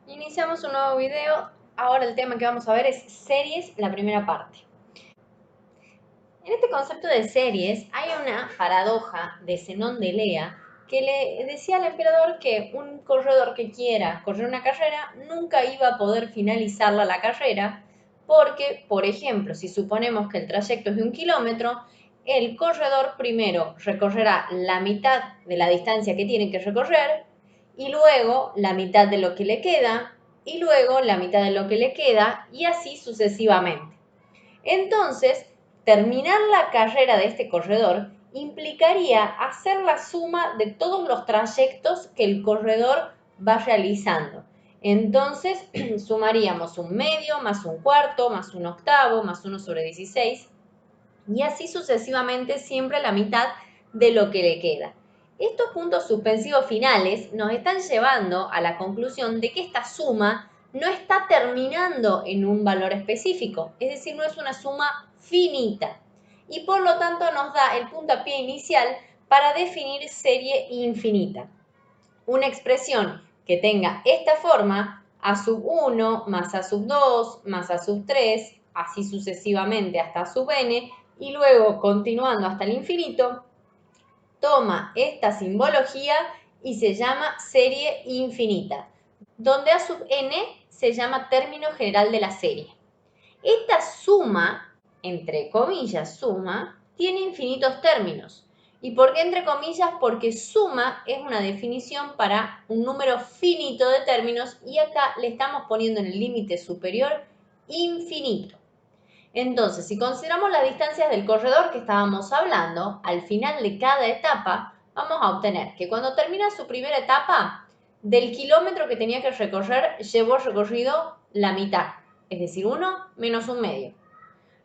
Iniciamos un nuevo video. Ahora el tema que vamos a ver es series, la primera parte. En este concepto de series hay una paradoja de Zenón de Elea que le decía al emperador que un corredor que quiera correr una carrera nunca iba a poder finalizarla la carrera porque, por ejemplo, si suponemos que el trayecto es de 1 kilómetro, el corredor primero recorrerá la mitad de la distancia que tiene que recorrer y luego la mitad de lo que le queda y luego la mitad de lo que le queda y así sucesivamente. Entonces, terminar la carrera de este corredor implicaría hacer la suma de todos los trayectos que el corredor va realizando. Entonces, sumaríamos un medio, más un cuarto, más un octavo, más 1/16, y así sucesivamente siempre la mitad de lo que le queda. Estos puntos suspensivos finales nos están llevando a la conclusión de que esta suma no está terminando en un valor específico, es decir, no es una suma finita y por lo tanto nos da el puntapié inicial para definir serie infinita. Una expresión que tenga esta forma, a sub 1 más a sub 2 más a sub 3, así sucesivamente hasta sub n, y luego continuando hasta el infinito, toma esta simbología y se llama serie infinita, donde a sub n se llama término general de la serie. Esta suma, entre comillas suma, tiene infinitos términos. ¿Y por qué entre comillas? Porque suma es una definición para un número finito de términos y acá le estamos poniendo en el límite superior infinito. Entonces, si consideramos las distancias del corredor que estábamos hablando, al final de cada etapa vamos a obtener que cuando termina su primera etapa, del kilómetro que tenía que recorrer, llevó recorrido la mitad, es decir, 1 menos un medio.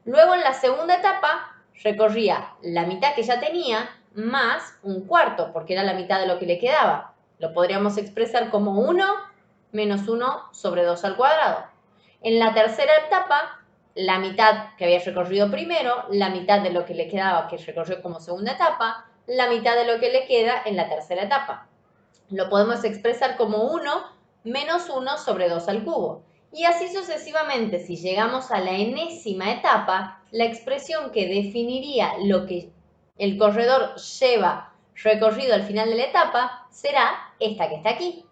Luego en la segunda etapa recorría la mitad que ya tenía más un cuarto, porque era la mitad de lo que le quedaba. Lo podríamos expresar como 1 menos 1 sobre 2 al cuadrado. En la tercera etapa, la mitad que había recorrido primero, la mitad de lo que le quedaba que recorrió como segunda etapa, la mitad de lo que le queda en la tercera etapa. Lo podemos expresar como 1 menos 1 sobre 2 al cubo. Y así sucesivamente, si llegamos a la enésima etapa, la expresión que definiría lo que el corredor lleva recorrido al final de la etapa será esta que está aquí.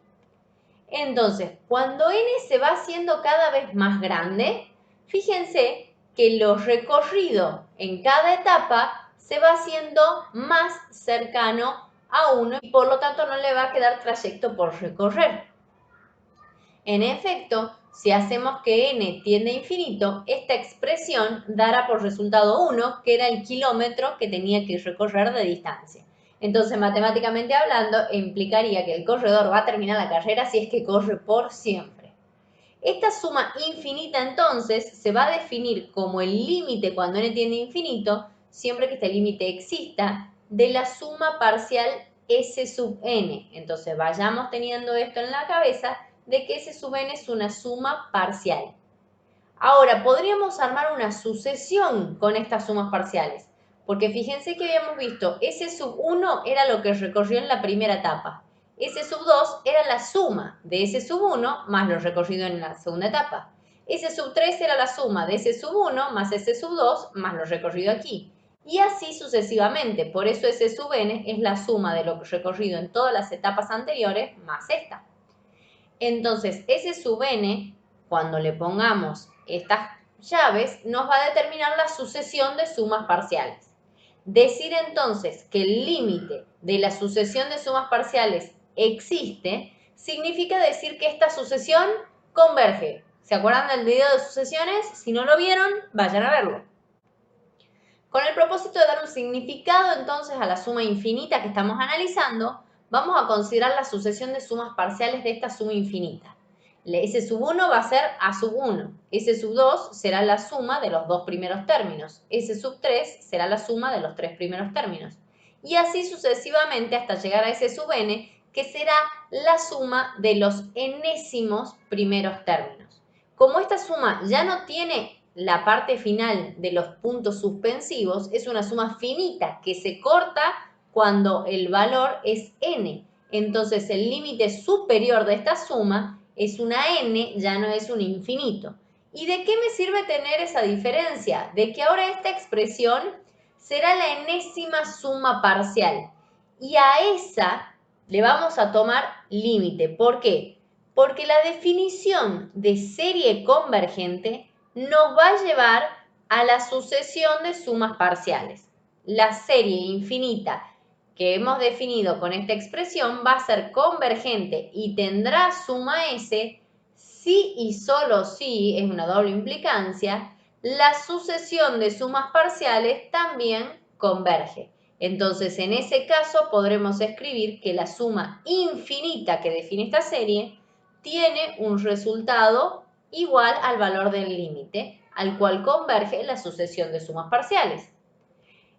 Entonces, cuando n se va haciendo cada vez más grande, fíjense que lo recorrido en cada etapa se va haciendo más cercano a 1 y por lo tanto no le va a quedar trayecto por recorrer. En efecto, si hacemos que n tiende a infinito, esta expresión dará por resultado 1, que era el kilómetro que tenía que recorrer de distancia. Entonces, matemáticamente hablando, implicaría que el corredor va a terminar la carrera si es que corre por siempre. Esta suma infinita, entonces, se va a definir como el límite cuando n tiende a infinito, siempre que este límite exista, de la suma parcial s sub n. Entonces, vayamos teniendo esto en la cabeza de que s sub n es una suma parcial. Ahora, podríamos armar una sucesión con estas sumas parciales, porque fíjense que habíamos visto s sub 1 era lo que recorrió en la primera etapa, s sub 2 era la suma de s sub 1 más lo recorrido en la segunda etapa, s sub 3 era la suma de s sub 1 más s sub 2 más lo recorrido aquí, y así sucesivamente. Por eso s sub n es la suma de lo recorrido en todas las etapas anteriores más esta. Entonces, S sub n, cuando le pongamos estas llaves, nos va a determinar la sucesión de sumas parciales. Decir entonces que el límite de la sucesión de sumas parciales existe, significa decir que esta sucesión converge. ¿Se acuerdan del video de sucesiones? Si no lo vieron, vayan a verlo. Con el propósito de dar un significado entonces a la suma infinita que estamos analizando, vamos a considerar la sucesión de sumas parciales de esta suma infinita. S sub 1 va a ser A sub 1, S sub 2 será la suma de los dos primeros términos, S sub 3 será la suma de los tres primeros términos. Y así sucesivamente hasta llegar a S sub n, que será la suma de los enésimos primeros términos. Como esta suma ya no tiene la parte final de los puntos suspensivos, es una suma finita que se corta cuando el valor es n. Entonces el límite superior de esta suma es una n, ya no es un infinito. ¿Y de qué me sirve tener esa diferencia? De que ahora esta expresión será la enésima suma parcial. Y a esa le vamos a tomar límite. ¿Por qué? Porque la definición de serie convergente nos va a llevar a la sucesión de sumas parciales. La serie infinita que hemos definido con esta expresión va a ser convergente y tendrá suma s si y solo si, es una doble implicancia, la sucesión de sumas parciales también converge. Entonces, en ese caso podremos escribir que la suma infinita que define esta serie tiene un resultado igual al valor del límite, al cual converge la sucesión de sumas parciales.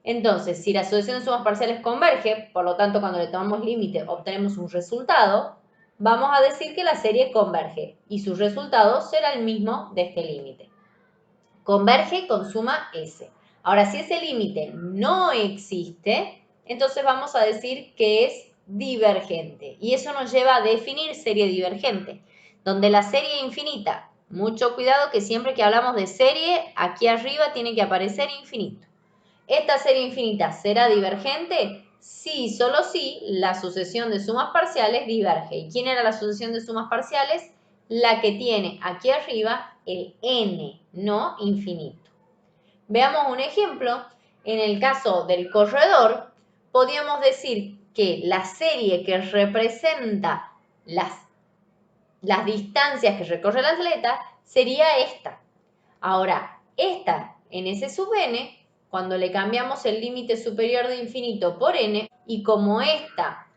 Entonces, si la sucesión de sumas parciales converge, por lo tanto, cuando le tomamos límite obtenemos un resultado, vamos a decir que la serie converge y su resultado será el mismo de este límite. Converge con suma S. Ahora, si ese límite no existe, entonces vamos a decir que es divergente. Y eso nos lleva a definir serie divergente, donde la serie infinita, mucho cuidado que siempre que hablamos de serie, aquí arriba tiene que aparecer infinito. ¿Esta serie infinita será divergente? Sí, solo si la sucesión de sumas parciales diverge. ¿Y quién era la sucesión de sumas parciales? La que tiene aquí arriba el n, no infinito. Veamos un ejemplo. En el caso del corredor, podríamos decir que la serie que representa las distancias que recorre el atleta sería esta. Ahora, esta en S sub n, cuando le cambiamos el límite superior de infinito por n, y como esta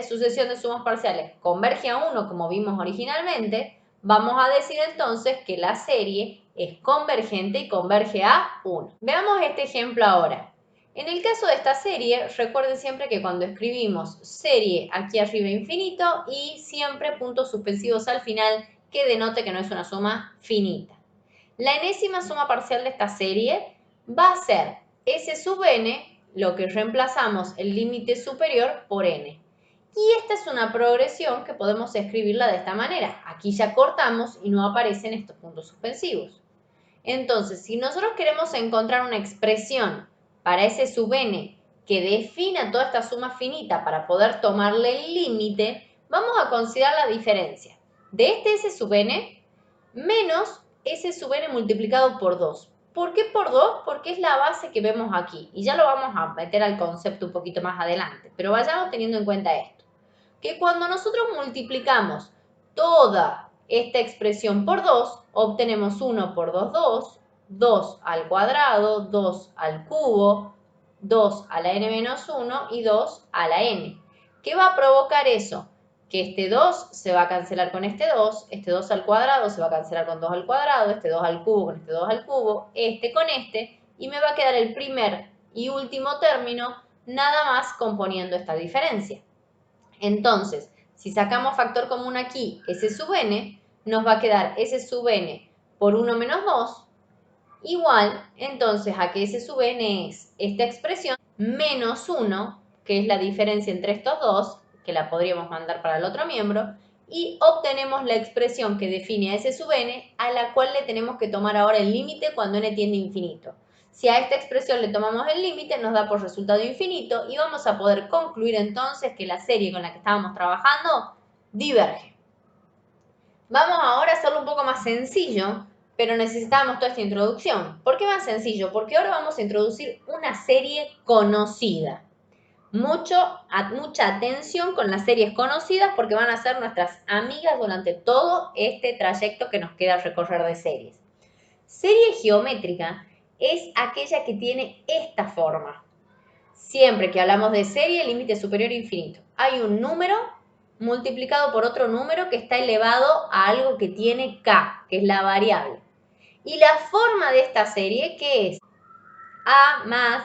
sucesión de sumas parciales converge a 1 como vimos originalmente, vamos a decir entonces que la serie es convergente y converge a 1. Veamos este ejemplo ahora. En el caso de esta serie, recuerden siempre que cuando escribimos serie aquí arriba infinito y siempre puntos suspensivos al final que denote que no es una suma finita. La enésima suma parcial de esta serie va a ser S sub n, lo que reemplazamos el límite superior por n. Y esta es una progresión que podemos escribirla de esta manera. Aquí ya cortamos y no aparecen estos puntos suspensivos. Entonces, si nosotros queremos encontrar una expresión para S sub n que defina toda esta suma finita para poder tomarle el límite, vamos a considerar la diferencia de este S sub n menos S sub n multiplicado por 2. ¿Por qué por 2? Porque es la base que vemos aquí. Y ya lo vamos a meter al concepto un poquito más adelante. Pero vayamos teniendo en cuenta esto. Que cuando nosotros multiplicamos toda esta expresión por 2, obtenemos 1 por 2, 2, 2 al cuadrado, 2 al cubo, 2 a la n menos 1 y 2 a la n. ¿Qué va a provocar eso? Que este 2 se va a cancelar con este 2 al cuadrado se va a cancelar con 2 al cuadrado, este 2 al cubo con este 2 al cubo, este con este, y me va a quedar el primer y último término nada más componiendo esta diferencia. Entonces, si sacamos factor común aquí, S sub n, nos va a quedar S sub n por 1 menos 2, igual, entonces, a que S sub n es esta expresión, menos 1, que es la diferencia entre estos dos, que la podríamos mandar para el otro miembro, y obtenemos la expresión que define a S sub n, a la cual le tenemos que tomar ahora el límite cuando n tiende a infinito. Si a esta expresión le tomamos el límite, nos da por resultado infinito y vamos a poder concluir entonces que la serie con la que estábamos trabajando diverge. Vamos ahora a hacerlo un poco más sencillo, pero necesitamos toda esta introducción. ¿Por qué más sencillo? Porque ahora vamos a introducir una serie conocida. Mucha atención con las series conocidas porque van a ser nuestras amigas durante todo este trayecto que nos queda recorrer de series. Serie geométrica es aquella que tiene esta forma. Siempre que hablamos de serie, límite superior infinito. Hay un número multiplicado por otro número que está elevado a algo que tiene k, que es la variable. Y la forma de esta serie, ¿qué es? A más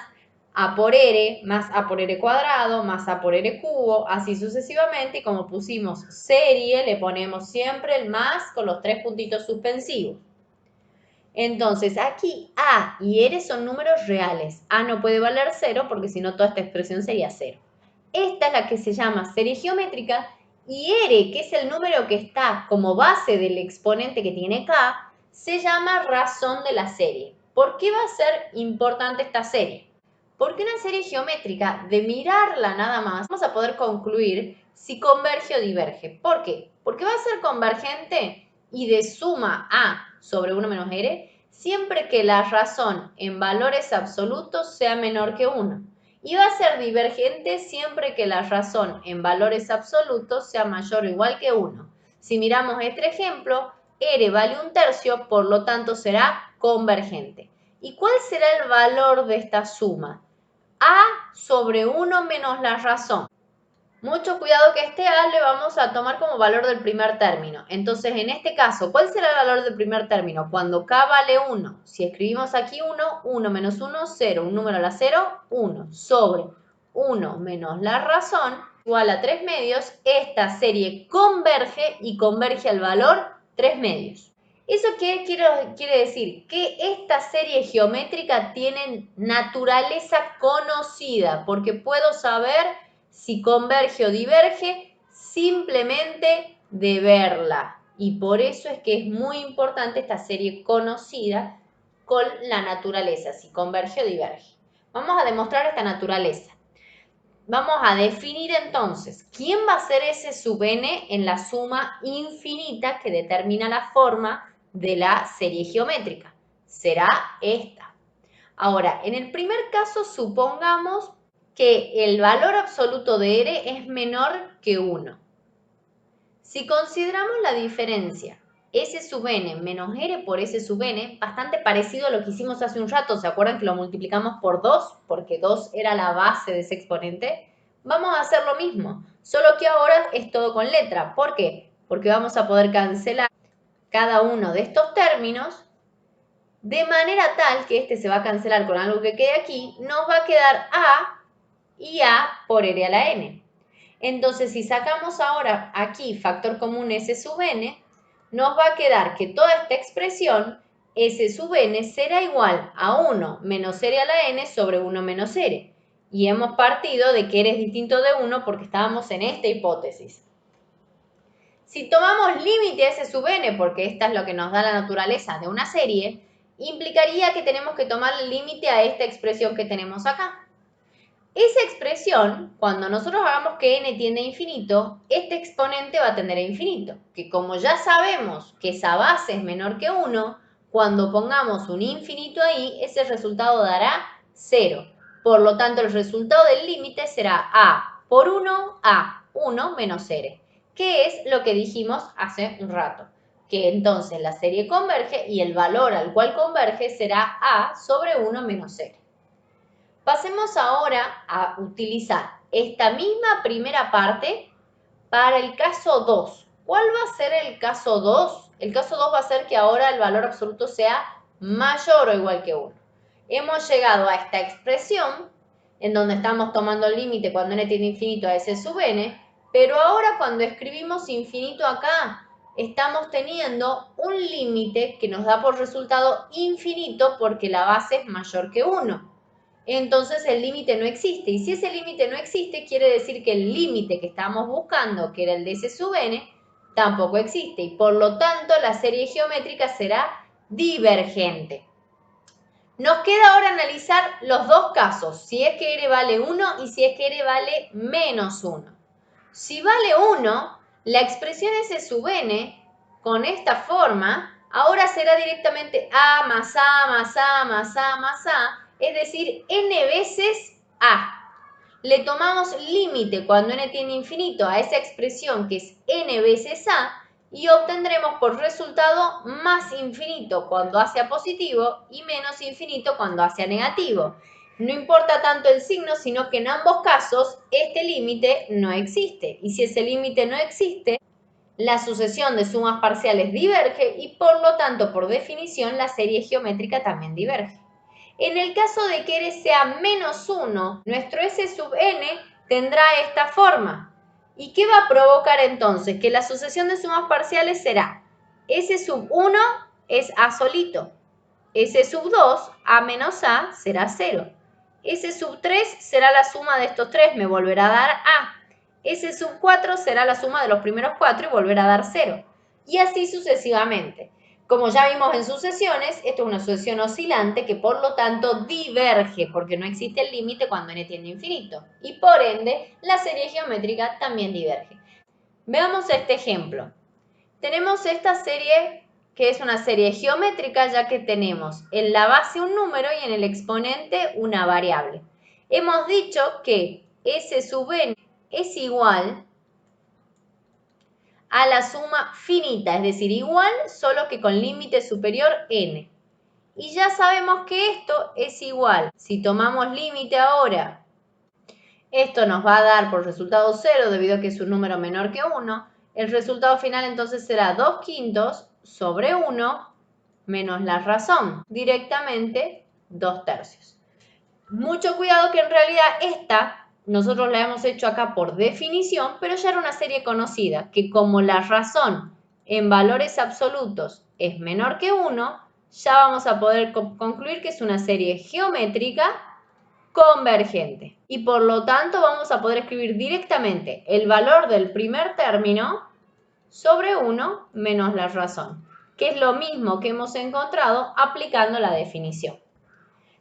a por r, más a por r cuadrado, más a por r cubo, así sucesivamente. Y como pusimos serie, le ponemos siempre el más con los 3 puntitos suspensivos. Entonces, aquí A y R son números reales. A no puede valer 0 porque si no toda esta expresión sería 0. Esta es la que se llama serie geométrica y R, que es el número que está como base del exponente que tiene K, se llama razón de la serie. ¿Por qué va a ser importante esta serie? Porque una serie geométrica, de mirarla nada más, vamos a poder concluir si converge o diverge. ¿Por qué? Porque va a ser convergente y de suma A sobre 1 menos R siempre que la razón en valores absolutos sea menor que 1. Y va a ser divergente siempre que la razón en valores absolutos sea mayor o igual que 1. Si miramos este ejemplo, R vale 1/3, por lo tanto será convergente. ¿Y cuál será el valor de esta suma? A sobre 1 menos la razón. Mucho cuidado que este A le vamos a tomar como valor del primer término. Entonces, en este caso, ¿cuál será el valor del primer término? Cuando K vale 1. Si escribimos aquí 1, 1 menos 1, 0. Un número a la 0, 1. Sobre 1 menos la razón igual a 3 medios. Esta serie converge y converge al valor 3 medios. ¿Eso qué quiere decir? Que esta serie geométrica tiene naturaleza conocida, porque puedo saber si converge o diverge simplemente de verla. Y por eso es que es muy importante esta serie conocida con la naturaleza, si converge o diverge. Vamos a demostrar esta naturaleza. Vamos a definir entonces quién va a ser ese sub n en la suma infinita que determina la forma de la serie geométrica. Será esta. Ahora, en el primer caso supongamos que el valor absoluto de R es menor que 1. Si consideramos la diferencia S sub n menos R por S sub n, bastante parecido a lo que hicimos hace un rato, ¿se acuerdan que lo multiplicamos por 2? Porque 2 era la base de ese exponente. Vamos a hacer lo mismo, solo que ahora es todo con letra. ¿Por qué? Porque vamos a poder cancelar cada uno de estos términos de manera tal que este se va a cancelar con algo que quede aquí, nos va a quedar A y A por R a la n. Entonces, si sacamos ahora aquí factor común S sub n, nos va a quedar que toda esta expresión S sub n será igual a 1 menos R a la n sobre 1 menos R. Y hemos partido de que R es distinto de 1 porque estábamos en esta hipótesis. Si tomamos límite a S sub n, porque esta es lo que nos da la naturaleza de una serie, implicaría que tenemos que tomar el límite a esta expresión que tenemos acá. Esa expresión, cuando nosotros hagamos que n tiende a infinito, este exponente va a tender a infinito, que como ya sabemos que esa base es menor que 1, cuando pongamos un infinito ahí, ese resultado dará 0. Por lo tanto, el resultado del límite será a por 1, a 1 menos r, que es lo que dijimos hace un rato, que entonces la serie converge y el valor al cual converge será a sobre 1 menos r. Pasemos ahora a utilizar esta misma primera parte para el caso 2. ¿Cuál va a ser el caso 2? El caso 2 va a ser que ahora el valor absoluto sea mayor o igual que 1. Hemos llegado a esta expresión en donde estamos tomando el límite cuando n tiende a infinito a S sub n, pero ahora cuando escribimos infinito acá, estamos teniendo un límite que nos da por resultado infinito porque la base es mayor que 1. Entonces el límite no existe. Y si ese límite no existe, quiere decir que el límite que estamos buscando, que era el de S sub n, tampoco existe. Y por lo tanto, la serie geométrica será divergente. Nos queda ahora analizar los dos casos, si es que R vale 1 y si es que R vale menos 1. Si vale 1, la expresión S sub n, con esta forma, ahora será directamente A más A más A más A más A, es decir, n veces A. Le tomamos límite cuando n tiende a infinito a esa expresión que es n veces A y obtendremos por resultado más infinito cuando A sea positivo y menos infinito cuando A sea negativo. No importa tanto el signo, sino que en ambos casos este límite no existe. Y si ese límite no existe, la sucesión de sumas parciales diverge y por lo tanto, por definición, la serie geométrica también diverge. En el caso de que R sea menos 1, nuestro S sub n tendrá esta forma. ¿Y qué va a provocar entonces? Que la sucesión de sumas parciales será S sub 1 es A solito, S sub 2, A menos A, será 0. S sub 3 será la suma de estos tres, me volverá a dar A. S sub 4 será la suma de los primeros 4 y volverá a dar 0. Y así sucesivamente. Como ya vimos en sucesiones, esto es una sucesión oscilante que por lo tanto diverge, porque no existe el límite cuando n tiende a infinito. Y por ende, la serie geométrica también diverge. Veamos este ejemplo. Tenemos esta serie que es una serie geométrica, ya que tenemos en la base un número y en el exponente una variable. Hemos dicho que S sub n es igual a la suma finita, es decir, igual solo que con límite superior n. Y ya sabemos que esto es igual. Si tomamos límite ahora, esto nos va a dar por resultado 0 debido a que es un número menor que 1. El resultado final entonces será 2/5 sobre 1 menos la razón, directamente 2/3. Mucho cuidado que en realidad esta nosotros la hemos hecho acá por definición, pero ya era una serie conocida, que como la razón en valores absolutos es menor que 1, ya vamos a poder concluir que es una serie geométrica convergente. Y por lo tanto vamos a poder escribir directamente el valor del primer término sobre 1 menos la razón, que es lo mismo que hemos encontrado aplicando la definición.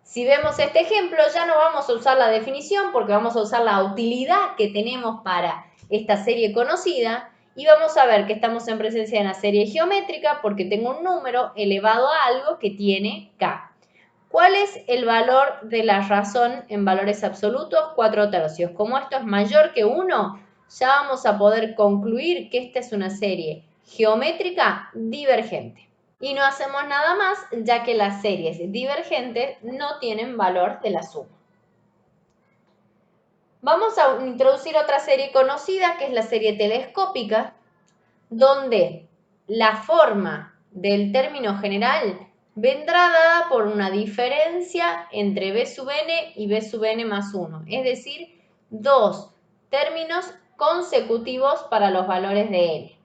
Si vemos este ejemplo, ya no vamos a usar la definición porque vamos a usar la utilidad que tenemos para esta serie conocida y vamos a ver que estamos en presencia de una serie geométrica porque tengo un número elevado a algo que tiene k. ¿Cuál es el valor de la razón en valores absolutos? 4/3. Como esto es mayor que 1, ya vamos a poder concluir que esta es una serie geométrica divergente. Y no hacemos nada más, ya que las series divergentes no tienen valor de la suma. Vamos a introducir otra serie conocida, que es la serie telescópica, donde la forma del término general vendrá dada por una diferencia entre b sub n y b sub n más 1, es decir, dos términos consecutivos para los valores de n.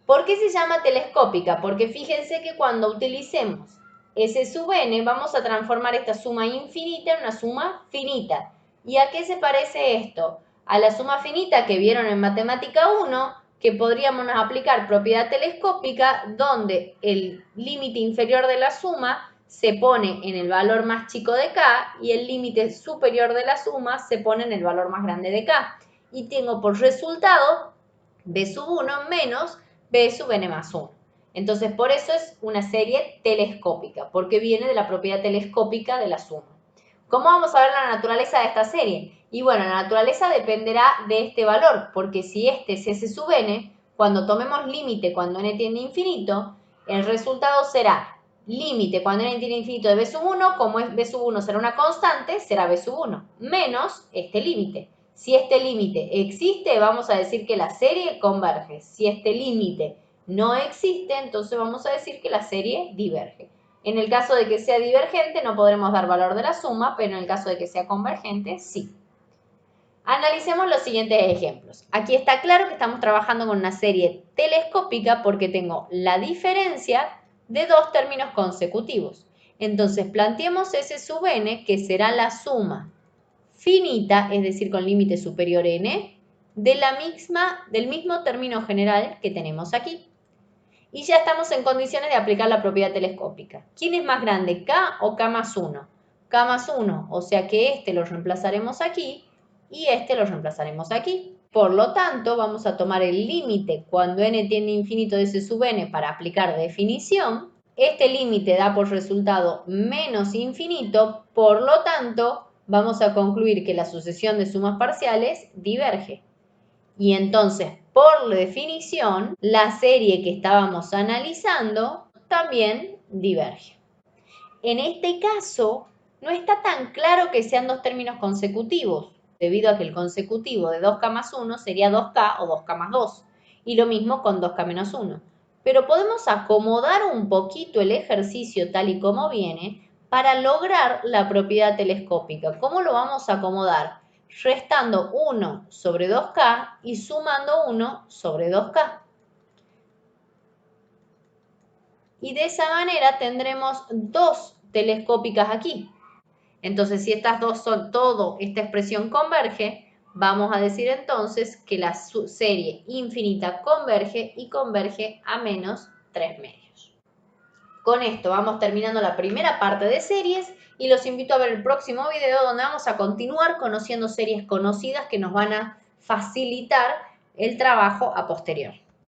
¿Por qué se llama telescópica? Porque fíjense que cuando utilicemos S sub n vamos a transformar esta suma infinita en una suma finita. ¿Y a qué se parece esto? A la suma finita que vieron en matemática 1, que podríamos aplicar propiedad telescópica, donde el límite inferior de la suma se pone en el valor más chico de k y el límite superior de la suma se pone en el valor más grande de k. Y tengo por resultado b sub 1 menos b sub n más 1. Entonces, por eso es una serie telescópica, porque viene de la propiedad telescópica de la suma. ¿Cómo vamos a ver la naturaleza de esta serie? Y bueno, la naturaleza dependerá de este valor, porque si este es S sub n, cuando tomemos límite cuando n tiende a infinito, el resultado será límite cuando n tiende a infinito de b sub 1, como es b sub 1 será una constante, será b sub 1, menos este límite. Si este límite existe, vamos a decir que la serie converge. Si este límite no existe, entonces vamos a decir que la serie diverge. En el caso de que sea divergente, no podremos dar valor de la suma, pero en el caso de que sea convergente, sí. Analicemos los siguientes ejemplos. Aquí está claro que estamos trabajando con una serie telescópica porque tengo la diferencia de dos términos consecutivos. Entonces, planteemos S sub n, que será la suma finita, es decir, con límite superior n, del mismo término general que tenemos aquí. Y ya estamos en condiciones de aplicar la propiedad telescópica. ¿Quién es más grande, k o k más 1? K más 1, o sea que este lo reemplazaremos aquí y este lo reemplazaremos aquí. Por lo tanto, vamos a tomar el límite cuando n tiende a infinito de S sub n para aplicar definición. Este límite da por resultado menos infinito, por lo tanto, vamos a concluir que la sucesión de sumas parciales diverge. Y entonces, por definición, la serie que estábamos analizando también diverge. En este caso, no está tan claro que sean dos términos consecutivos, debido a que el consecutivo de 2k más 1 sería 2k o 2k más 2, y lo mismo con 2k menos 1. Pero podemos acomodar un poquito el ejercicio tal y como viene para lograr la propiedad telescópica. ¿Cómo lo vamos a acomodar? Restando 1 sobre 2k y sumando 1 sobre 2k. Y de esa manera tendremos dos telescópicas aquí. Entonces, si estas dos son todo, esta expresión converge, Vamos a decir entonces que la serie infinita converge y converge a menos 3 medios. Con esto vamos terminando la primera parte de series y los invito a ver el próximo video donde vamos a continuar conociendo series conocidas que nos van a facilitar el trabajo a posterior.